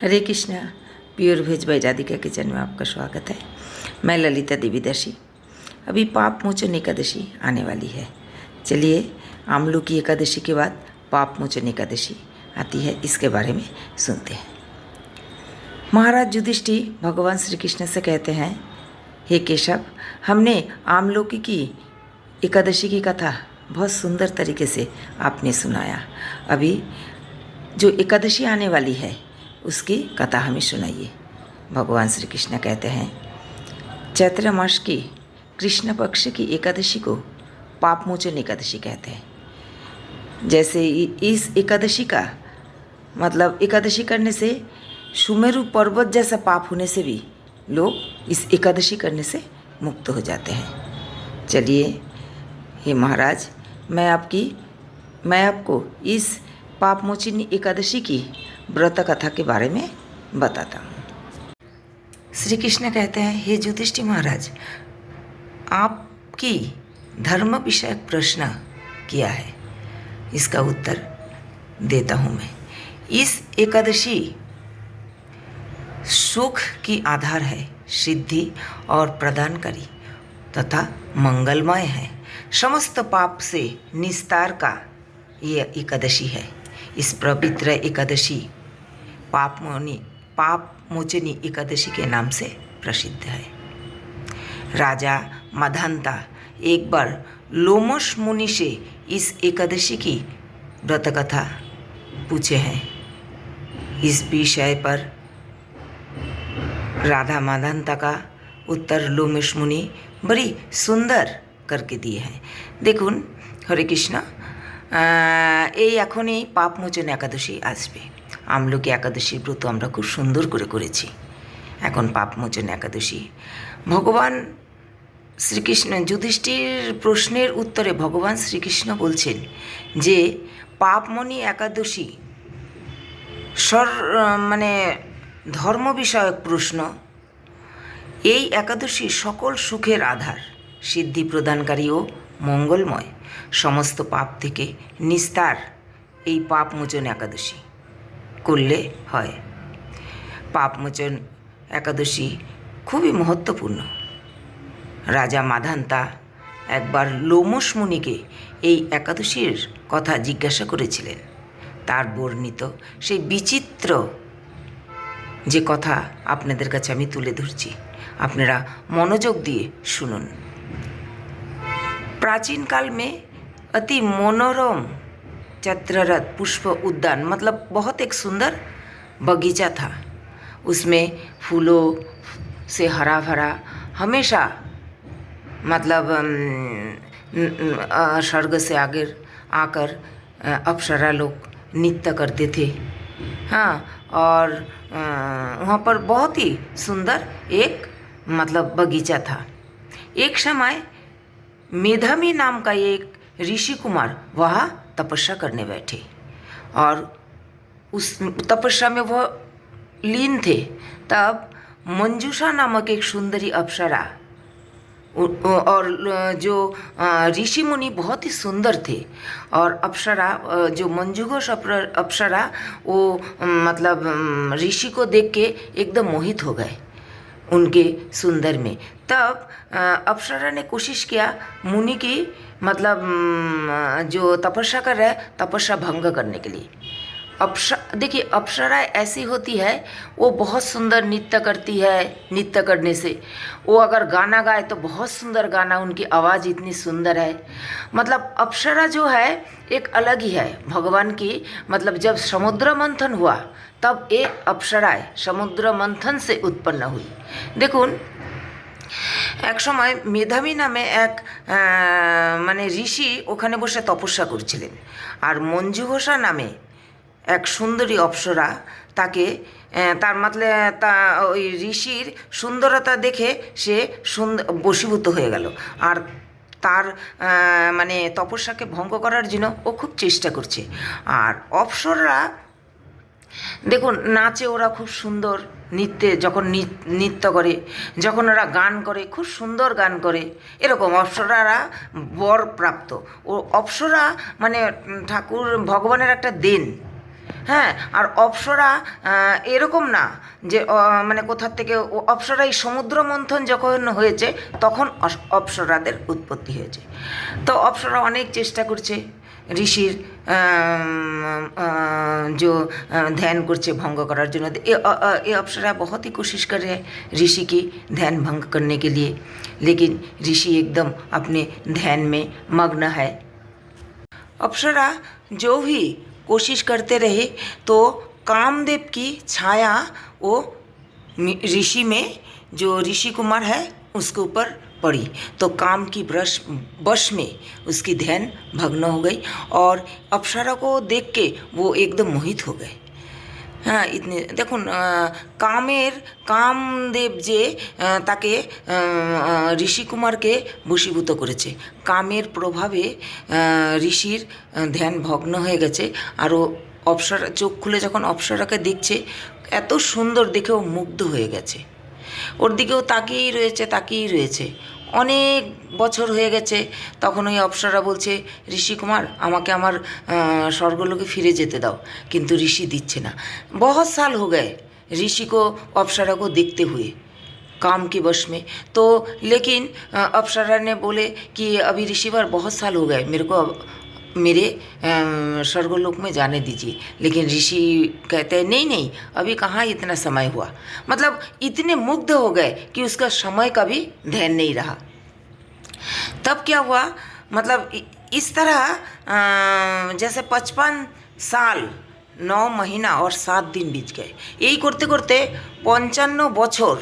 Hare Krishna. Pure veg by Radhika kitchen में आपका स्वागत है। मैं ललिता देवी दर्शी। अभी पाप मोचन एकादशी आने वाली है। चलिए, आमलों की एकादशी के बाद पाप मोचन एकादशी आती है, इसके बारे में सुनते हैं। महाराज युधिष्ठिर भगवान श्री कृष्ण से कहते हैं, हे केशव, हमने आमलोकी की एकादशी की कथा बहुत सुंदर तरीके से आपने सुनाया। अभी जो एकादशी आने वाली है उसकी कथा हमें सुनाइए। भगवान श्री कृष्ण कहते हैं, चैत्र मास की कृष्ण पक्ष की एकादशी को पापमोचन एकादशी कहते हैं। जैसे इस एकादशी का मतलब एकादशी करने से सुमेरु पर्वत जैसा पाप होने से भी लोग इस एकादशी करने से मुक्त हो जाते हैं। चलिए, हे महाराज, मैं आपको इस पापमोचनी एकादशी की व्रत कथा के बारे में बताता हूँ। श्री कृष्ण कहते हैं, हे युधिष्ठिर महाराज, आपकी धर्म विषयक प्रश्न किया है, इसका उत्तर देता हूँ मैं। इस एकादशी सुख की आधार है, सिद्धि और प्रदानकारी तथा मंगलमय है। समस्त पाप से निस्तार का ये एकादशी है। इस पवित्र एकादशी पाप मोचनी एकादशी के नाम से प्रसिद्ध है। राजा मधांता एक बार लोमश मुनि से इस एकादशी की व्रत कथा पूछे हैं। इस विषय पर राधा मधांता का उत्तर लोमश मुनि बड़ी सुंदर करके दिए हैं। देखुन, हरे कृष्ण, এই এখনই পাপ মোচন একাদশী আসবে। আমলকি একাদশী ব্রত আমরা খুব সুন্দর করে করেছি। এখন পাপ মোচন একাদশী। ভগবান শ্রীকৃষ্ণ যুধিষ্ঠির প্রশ্নের উত্তরে ভগবান শ্রীকৃষ্ণ বলছেন যে পাপমনি একাদশী মানে ধর্ম বিষয়ক প্রশ্ন। এই একাদশী সকল সুখের আধার, সিদ্ধি প্রদানকারী ও মঙ্গলময়। সমস্ত পাপ থেকে নিস্তার এই পাপমোচন একাদশী করলে হয়। পাপমোচন একাদশী খুবই মহত্বপূর্ণ। রাজা মাধান্তা একবার লোমশ মুনিকে এই একাদশীর কথা জিজ্ঞাসা করেছিলেন। তার বর্ণিত সেই বিচিত্র যে কথা আপনাদের কাছে আমি তুলে ধরছি, আপনারা মনোযোগ দিয়ে শুনুন। प्राचीन काल में अति मनोरम चित्ररथ पुष्प उद्यान मतलब बहुत एक सुंदर बगीचा था। उसमें फूलों से हरा भरा हमेशा मतलब स्वर्ग से आगे आकर अप्सरा लोग नृत्य करते थे। हाँ, और वहाँ पर बहुत ही सुंदर एक मतलब बगीचा था। एक समय मेधावी नाम का एक ऋषि कुमार वहाँ तपस्या करने बैठे और उस तपस्या में वह लीन थे। तब मंजूषा नामक एक सुंदरी अप्सरा और जो ऋषि मुनि बहुत ही सुंदर थे, और अप्सरा जो मंजूघोष अप्सरा वो मतलब ऋषि को देख के एकदम मोहित हो गए उनके सुंदर में। तब अप्सरा ने कोशिश किया मुनि की मतलब जो तपस्या कर रहा है तपस्या भंग करने के लिए। देखिए, अप्सरा ऐसी होती है, वो बहुत सुंदर नृत्य करती है। नृत्य करने से वो अगर गाना गाए तो बहुत सुंदर गाना, उनकी आवाज़ इतनी सुंदर है। मतलब अप्सरा जो है एक अलग ही है भगवान की। मतलब जब समुद्र मंथन हुआ तब ये अप्सराएं समुद्र मंथन से उत्पन्न हुई। देखुन, एक समय मेधावी नामे एक माने ऋषि ओखाने बसे तपस्या करছিলেন, আর মঞ্জুঘোষা নামে এক সুন্দরী অপ্সরা তাকে তার मतलब ওই ঋষির সুন্দরতা দেখে সে বশীভূত হয়ে গেল, আর তার মানে তপস্যাকে ভঙ্গ করার জন্য ও খুব চেষ্টা করছে। আর অপ্সরা দেখুন নাচে, ওরা খুব সুন্দর নৃত্যে যখন নৃত্য করে, যখন ওরা গান করে খুব সুন্দর গান করে। এরকম অপ্সরারা বর প্রাপ্ত। ও অপ্সরা মানে ঠাকুর ভগবানের একটা দেন। হ্যাঁ, আর অপ্সরা এরকম না যে মানে কোথার থেকে অপ্সরা এই সমুদ্র মন্থন যখন হয়েছে তখন অপ্সরাদের উৎপত্তি হয়েছে। তো অপ্সরা অনেক চেষ্টা করছে ऋषिर जो ध्यान करছে भंग करार জন্য। ये अप्सरा बहुत ही कोशिश कर रहे हैं ऋषि की ध्यान भंग करने के लिए, लेकिन ऋषि एकदम अपने ध्यान में मग्न है। अप्सरा जो भी कोशिश करते रहे तो कामदेव की छाया वो ऋषि में, जो ऋषि कुमार है उसके ऊपर पड़ी, तो काम की बश में उसकी ध्यान भग्न हो गई और अप्सरा को देख के वो एकदम मोहित हो गए। हाँ, इतने देखुन कामदेव जे ताके ऋषि कुमार के बशीभूत करेছে, कामेर प्रभावे ऋषिर ध्यान भग्न হয়ে গেছে। আর ও অপ্সরা চোখ খুলে যখন অপ্সরাকে দেখছে এত সুন্দর দেখে ও মুগ্ধ হয়ে গেছে। ওর দিকেও তাকিয়েই রয়েছে অনেক বছর হয়ে গেছে। তখন ওই অপ্সরা বলছে, ঋষি কুমার আমাকে আমার স্বর্গলোকে ফিরে যেতে দাও, কিন্তু ऋषि দিচ্ছে না। बहुत साल हो गए ऋषि को अप्सरा को देखते हुए काम के वश में, तो लेकिन अप्सरा ने बोले कि अभी ऋषिवर बहुत साल हो गए, मेरे को मेरे स्वर्गलोक में जाने दीजिए। लेकिन ऋषि कहते हैं नहीं नहीं, अभी कहाँ इतना समय हुआ। मतलब इतने मुग्ध हो गए कि उसका समय का भी ध्यान नहीं रहा। तब क्या हुआ, मतलब इस तरह जैसे 55 साल 9 महीना और 7 दिन बीत गए। यही करते करते 55 বছর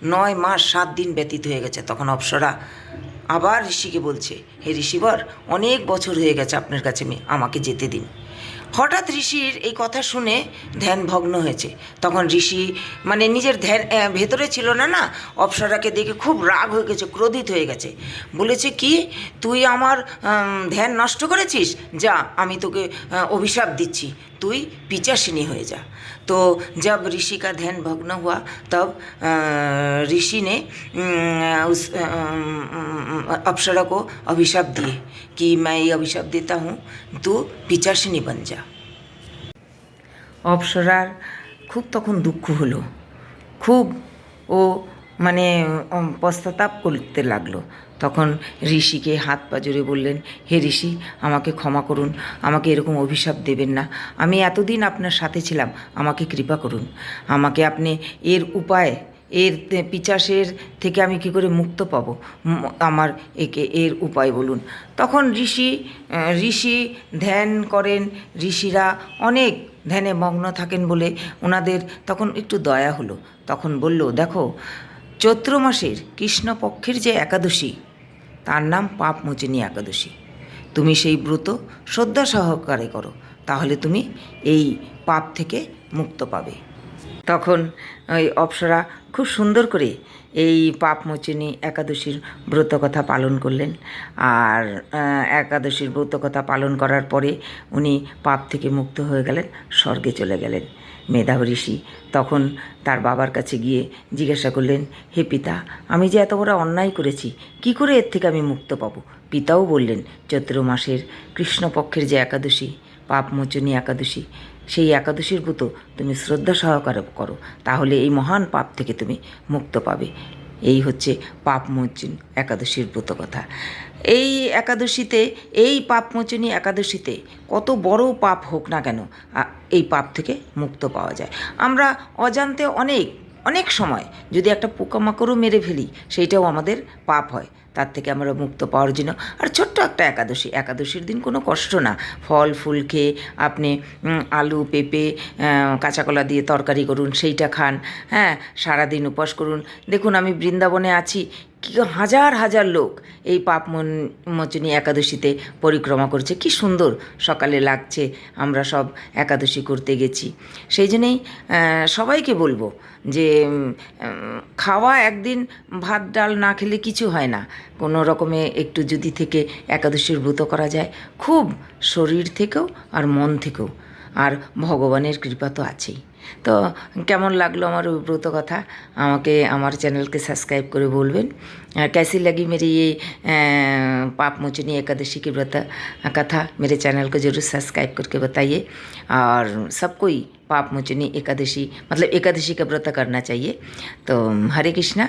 9 মাস 7 দিন ব্যতীত হয়ে গেছে। তখন অপ্সরা আবার ঋষিকে বলছে, হে ঋষিবর অনেক বছর হয়ে গেছে আপনার কাছে, আমাকে যেতে দিন। হঠাৎ ঋষির এই কথা শুনে ধ্যান ভগ্ন হয়েছে। তখন ঋষি মানে নিজের ধ্যান ভেতরে ছিল না, অপ্সরাকে দেখে খুব রাগ হয়ে গেছে, ক্রোধিত হয়ে গেছে। বলেছে কি, তুই আমার ধ্যান নষ্ট করেছিস, যা আমি তোকে অভিশাপ दिच्छी, তুই पिचासिनी হয়ে যা। तो जब ऋषि का ध्यान भग्न हुआ तब ऋषि ने उस अप्सरा को अभिशाप दिए कि मैं ये अभिशाप देता हूँ, तू पिचासिनी बन जा। অপ্সরার খুব তখন দুঃখ হলো, খুব ও মানে পশ্চাতাপ করতে লাগলো। তখন ঋষিকে হাত পা জুড়ে বললেন, হে ঋষি আমাকে ক্ষমা করুন, আমাকে এরকম অভিশাপ দেবেন না, আমি এতদিন আপনার সাথে ছিলাম, আমাকে কৃপা করুন, আমাকে আপনি এর উপায়, এর পিচাসের থেকে আমি কী করে মুক্ত পাব, আমার এর উপায় বলুন। তখন ঋষি ধ্যান করেন, ঋষিরা অনেক ধ্যানে মগ্ন থাকেন বলে ওনাদের তখন একটু দয়া হলো। তখন বলল, দেখো চৈত্র মাসের কৃষ্ণপক্ষের যে একাদশী তার নাম পাপমোচনী একাদশী, তুমি সেই ব্রত শ্রদ্ধা সহকারে করো, তাহলে তুমি এই পাপ থেকে মুক্ত পাবে। তখন ওই অপ্সরা খুব সুন্দর করে এই পাপমোচনী একাদশীর ব্রতকথা পালন করলেন। আর একাদশীর ব্রতকথা পালন করার পরে উনি পাপ থেকে মুক্ত হয়ে গেলেন, স্বর্গে চলে গেলেন। মেধাবী ঋষি তখন তার বাবার কাছে গিয়ে জিজ্ঞাসা করলেন, হে পিতা, আমি যে এত বড় অন্যায় করেছি, কি করে এর থেকে আমি মুক্ত পাব? পিতাও বললেন, চৈত্র মাসের কৃষ্ণপক্ষের যে একাদশী পাপমোচনী একাদশী, সেই একাদশীর ব্রত তুমি শ্রদ্ধা সহকারে করো, তাহলে এই মহান পাপ থেকে তুমি মুক্ত পাবে। এই হচ্ছে পাপমোচনী একাদশীর ব্রত কথা। এই একাদশীতে, এই পাপমোচনী একাদশীতে কত বড় পাপ হোক না কেন, এই পাপ থেকে মুক্ত পাওয়া যায়। আমরা অজান্তে অনেক সময় যদি একটা পোকামাকড়ও মেরে ফেলি, সেইটাও আমাদের পাপ হয়। তার থেকে আমরা মুক্ত পাওয়ার জন্য, আর ছোট্ট একটা একাদশীর দিন কোনো কষ্ট না, ফল ফুল খেয়ে আপনি আলু পেঁপে কাঁচা কলা দিয়ে তরকারি করুন, সেইটা খান, হ্যাঁ, সারাদিন উপবাস করুন। দেখুন আমি বৃন্দাবনে আছি, কি হাজার হাজার লোক এই পাপমোচনী একাদশীতে পরিক্রমা করছে, কি সুন্দর সকালে লাগছে, আমরা সব একাদশী করতে গেছি। সেই জন্যেই সবাইকে বলবো যে খাওয়া একদিন ভাত ডাল না খেলে কিছু হয় না, কোনো রকমে একটু যদি থেকে একাদশীর ব্রত করা যায়, খুব শরীর থেকেও আর মন থেকেও, আর ভগবানের কৃপা তো আছেই। তো কেমন লাগলো আমার ব্রত কথা আমাকে আমার চ্যানেলকে সাবস্ক্রাইब করে बोलबेन। कैसी लगी मेरी ये पाप मोचनी एकादशी की व्रत कथा मेरे चैनल को ज़रूर सब्सक्राइब करके बताइए। और सबको ही पाप मोचनी एकादशी मतलब एकादशी का व्रत करना चाहिए। तो हरे कृष्णा।